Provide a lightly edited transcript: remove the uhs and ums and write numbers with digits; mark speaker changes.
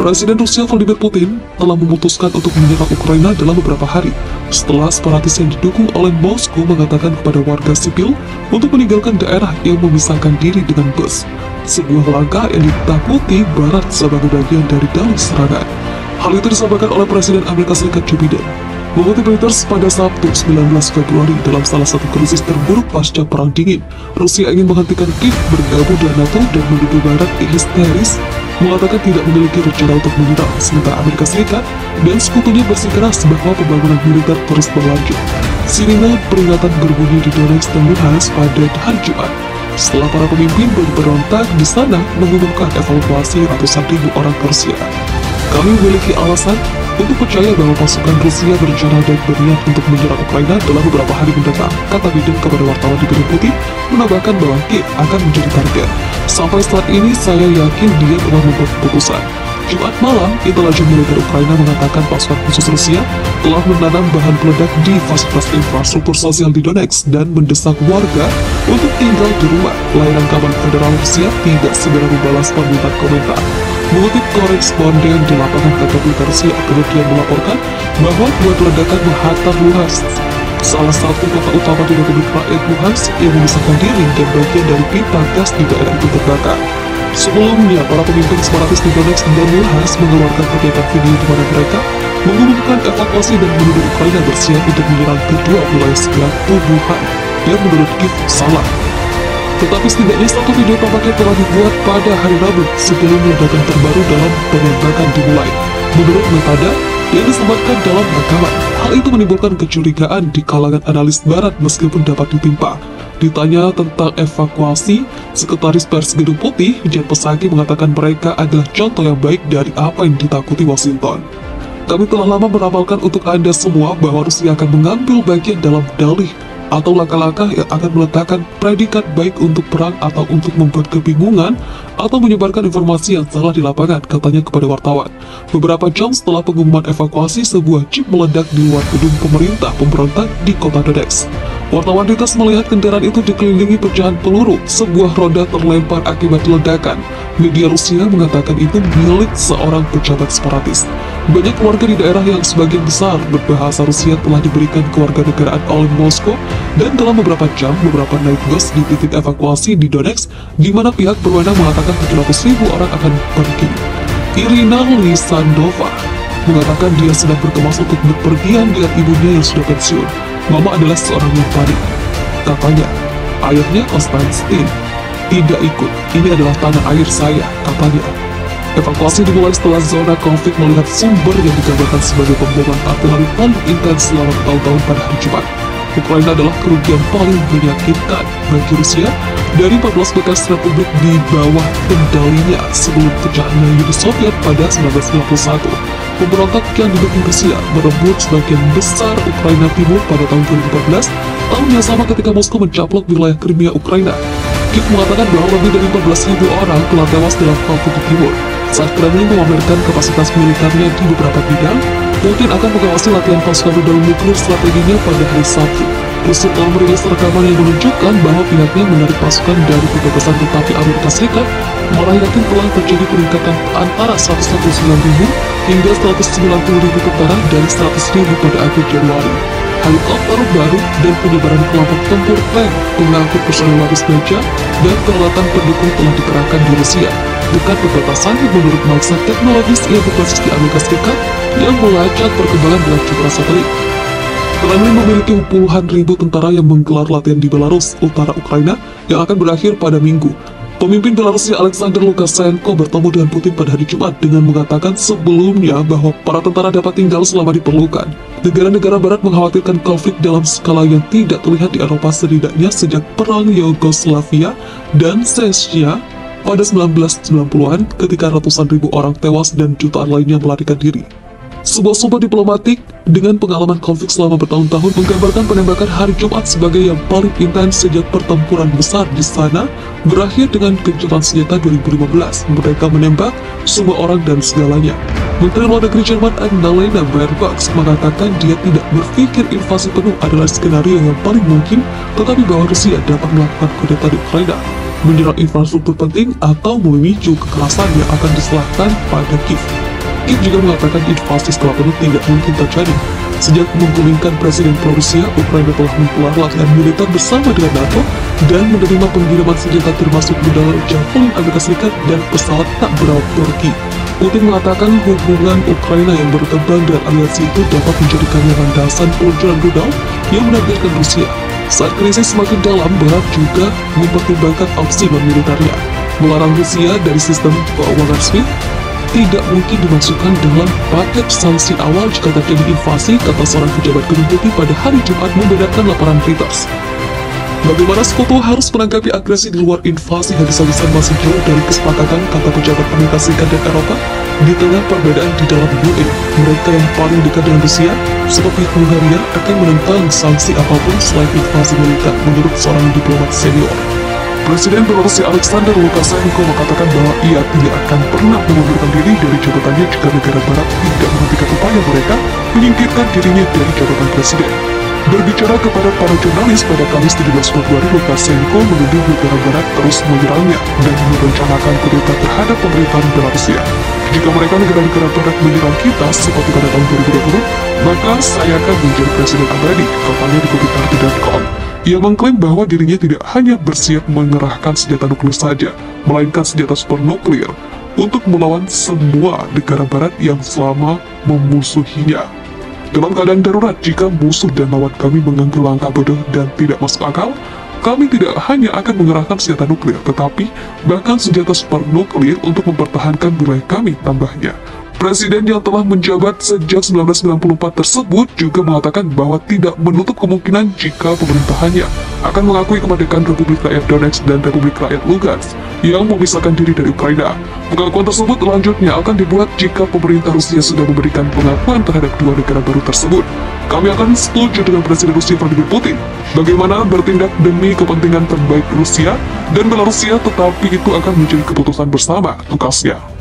Speaker 1: Presiden Rusia Vladimir Putin telah memutuskan untuk menyerang Ukraina dalam beberapa hari setelah separatis yang didukung oleh Moskow mengatakan kepada warga sipil untuk meninggalkan daerah yang memisahkan diri dengan bus, sebuah langkah yang ditakuti Barat sebagai bagian dari dalih serangan. Hal itu disampaikan oleh Presiden Amerika Serikat Joe Biden mengutip Reuters pada Sabtu 19 Februari dalam salah satu krisis terburuk pasca Perang Dingin. Rusia ingin menghentikan Kiev bergabung dengan NATO dan menuduh Barat histeris mengatakan tidak memiliki rencana untuk menyerang, sementara Amerika Serikat dan sekutunya bersikeras bahwa pembangunan militer terus berlanjut. Sirine peringatan berbunyi di Donetsk dan Luhansk pada hari Jumat, setelah para pemimpin berberontak di sana mengumumkan evakuasi ratusan ribu orang ke Rusia. Kami memiliki alasan untuk percaya bahwa pasukan Rusia berencana dan berniat untuk menyerang Ukraina dalam beberapa hari mendatang, kata Biden kepada wartawan di Gedung Putih, menambahkan bahwa Kiev akan menjadi target. Sampai saat ini saya yakin dia telah membuat keputusan. Jumat malam, intelijen militer Ukraina mengatakan pasukan khusus Rusia telah menanam bahan peledak di fasilitas infrastruktur sosial di Donetsk dan mendesak warga untuk tinggal di rumah. Layanan kabar federal Rusia tidak segera membalas permintaan komentar. Mengutip koresponden di lapangan kata berita Rusia kemudian melaporkan bahwa dua ledakan menghantam Luhansk, salah satu kota utama di Republik Rakyat Luhansk yang memisahkan diri dan bagian dari pipa gas di daerah itu terbakar. Sebelumnya, para pemimpin separatis di Donetsk dan Luhansk mengeluarkan pernyataan video di mana mereka mengumumkan evakuasi dan menuduh Ukraina bersiap untuk menyerang kedua wilayah sebelah tubuhan yang menurut Kiev salah. Tetapi setidaknya satu video tampaknya telah dibuat pada hari Rabu sebelum ledakan terbaru dalam penembakan dimulai. Menurut metadata yang disematkan dalam rekaman, hal itu menimbulkan kecurigaan di kalangan analis Barat meskipun dapat ditimpa. Ditanya tentang evakuasi, Sekretaris Pers Gedung Putih, Jen Psaki mengatakan mereka adalah contoh yang baik dari apa yang ditakuti Washington. Kami telah lama meramalkan untuk Anda semua bahwa Rusia akan mengambil bagian dalam dalih atau langkah-langkah yang akan meletakkan predikat baik untuk perang atau untuk membuat kebingungan atau menyebarkan informasi yang salah di lapangan, katanya kepada wartawan. Beberapa jam setelah pengumuman evakuasi, sebuah jeep meledak di luar gedung pemerintah pemberontak di kota Donetsk. Wartawan Reuters melihat kendaraan itu dikelilingi pecahan peluru, sebuah roda terlempar akibat ledakan. Media Rusia mengatakan itu milik seorang pejabat separatis. Banyak keluarga di daerah yang sebagian besar berbahasa Rusia telah diberikan kewarganegaraan oleh Moskow, dan dalam beberapa jam, beberapa naik bus di titik evakuasi di Donetsk, di mana pihak berwenang mengatakan 700.000 orang akan pergi. Irina Lysandova mengatakan dia sedang berkemas untuk berpergian dengan ibunya yang sudah pensiun. Mama adalah seorang yang panik, katanya. Ayahnya Konstantin tidak ikut, ini adalah tanah air saya, katanya. Evakuasi dimulai setelah zona konflik melihat sumber yang digambarkan sebagai pemboman artileri paling intens selama bertahun-tahun pada hari Jumat. Ukraina adalah kerugian paling menyakitkan bagi Rusia dari 14 bekas republik di bawah kendalinya sebelum pecahnya Uni Soviet pada 1991. Pemberontak yang didukung Rusia merebut sebagian besar Ukraina Timur pada tahun 2014, tahun yang sama ketika Moskow mencaplok wilayah Crimea Ukraina. Kiev mengatakan bahwa lebih dari 14.000 orang telah tewas dalam konflik di timur. Saat Kremlin memamerkan kapasitas militernya di beberapa bidang, Putin akan mengawasi latihan pasukan rudal nuklir strateginya pada hari Sabtu. Rusia telah merilis rekaman yang menunjukkan bahwa pihaknya menarik pasukan dari perbatasan, tetapi Amerika Serikat malah yakin telah terjadi peningkatan antara 119.000 hingga 190.000 tentara dari 100.000 pada akhir Januari. Helikopter baru dan penyebaran kelompok tempur tank, pengangkut personel lapis baja, dan peralatan pendukung telah dikerahkan di Rusia dekat perbatasan yang menurut mangsa teknologis yang berbasis di Amerika Serikat yang melacak perkembangan dengan citra satelit. Kremlin memiliki puluhan ribu tentara yang menggelar latihan di Belarus, utara Ukraina, yang akan berakhir pada Minggu. Pemimpin Belarusia Alexander Lukashenko bertemu dengan Putin pada hari Jumat dengan mengatakan sebelumnya bahwa para tentara dapat tinggal selama diperlukan. Negara-negara Barat mengkhawatirkan konflik dalam skala yang tidak terlihat di Eropa setidaknya sejak Perang Yugoslavia dan Chechnya pada 1990-an ketika ratusan ribu orang tewas dan jutaan lainnya melarikan diri. Sebuah sumber diplomatik dengan pengalaman konflik selama bertahun-tahun menggambarkan penembakan hari Jumat sebagai yang paling intens sejak pertempuran besar di sana berakhir dengan gencatan senjata 2015. Mereka menembak semua orang dan segalanya. Menteri Luar Negeri Jerman Annalena Baerbock mengatakan dia tidak berpikir invasi penuh adalah skenario yang paling mungkin, tetapi bahwa Rusia dapat melakukan kudeta di Ukraina, menyerang infrastruktur penting, atau memicu kekerasan yang akan diserahkan pada Kiev. Kiev juga mengatakan invasi setelah penuh tidak mungkin terjadi. Sejak menggulingkan Presiden pro-Rusia, Ukraina telah menggelar latihan militer bersama dengan NATO dan menerima pengiriman senjata termasuk rudal Javelin Amerika Serikat dan pesawat tak berawak Turki. Putin mengatakan hubungan Ukraina yang berkembang dan aliansi itu dapat menjadikannya landasan peluncuran rudal yang menargetkan Rusia. Saat krisis semakin dalam, Barat juga mempertimbangkan opsi non-militernya. Melarang Rusia dari sistem keuangan SWIFT tidak mungkin dimasukkan dalam paket sanksi awal jika terjadi invasi, kata seorang pejabat Gedung Putih pada hari Jumat membedakan laporan Reuters. Bagaimana Sekutu harus menanggapi agresi di luar invasi habis-habisan masih jauh dari kesepakatan, kata pejabat Amerika Serikat dan Eropa. Di tengah perbedaan di dalam UE, mereka yang paling dekat dengan Rusia, seperti Hungaria, akan menentang sanksi apapun selain invasi militer, menurut seorang diplomat senior. Presiden Belarusia Alexander Lukashenko mengatakan bahwa ia tidak akan pernah mengundurkan diri dari jabatannya jika negara barat tidak menghentikan upaya mereka menyingkirkan dirinya dari jabatan presiden. Berbicara kepada para jurnalis pada Kamis 17 Februari, Lukashenko menuduh negara barat terus menyerangnya dan merencanakan kudeta terhadap pemerintahan Belarusia. Jika mereka negara-negara barat menyerang kita seperti pada tahun 2020, maka saya akan menjadi presiden abadi, katanya dikutip RT.com. Ia mengklaim bahwa dirinya tidak hanya bersiap mengerahkan senjata nuklir saja, melainkan senjata super nuklir untuk melawan semua negara barat yang selama memusuhinya. Dalam keadaan darurat, jika musuh dan lawan kami mengambil langkah bodoh dan tidak masuk akal, kami tidak hanya akan mengerahkan senjata nuklir, tetapi bahkan senjata super nuklir untuk mempertahankan wilayah kami, tambahnya. Presiden yang telah menjabat sejak 1994 tersebut juga mengatakan bahwa tidak menutup kemungkinan jika pemerintahannya akan mengakui kemerdekaan Republik Rakyat Donetsk dan Republik Rakyat Lugansk yang memisahkan diri dari Ukraina. Pengakuan tersebut selanjutnya akan dibuat jika pemerintah Rusia sudah memberikan pengakuan terhadap dua negara baru tersebut. Kami akan setuju dengan Presiden Rusia Vladimir Putin bagaimana bertindak demi kepentingan terbaik Rusia dan Belarusia, tetapi itu akan menjadi keputusan bersama, tukasnya.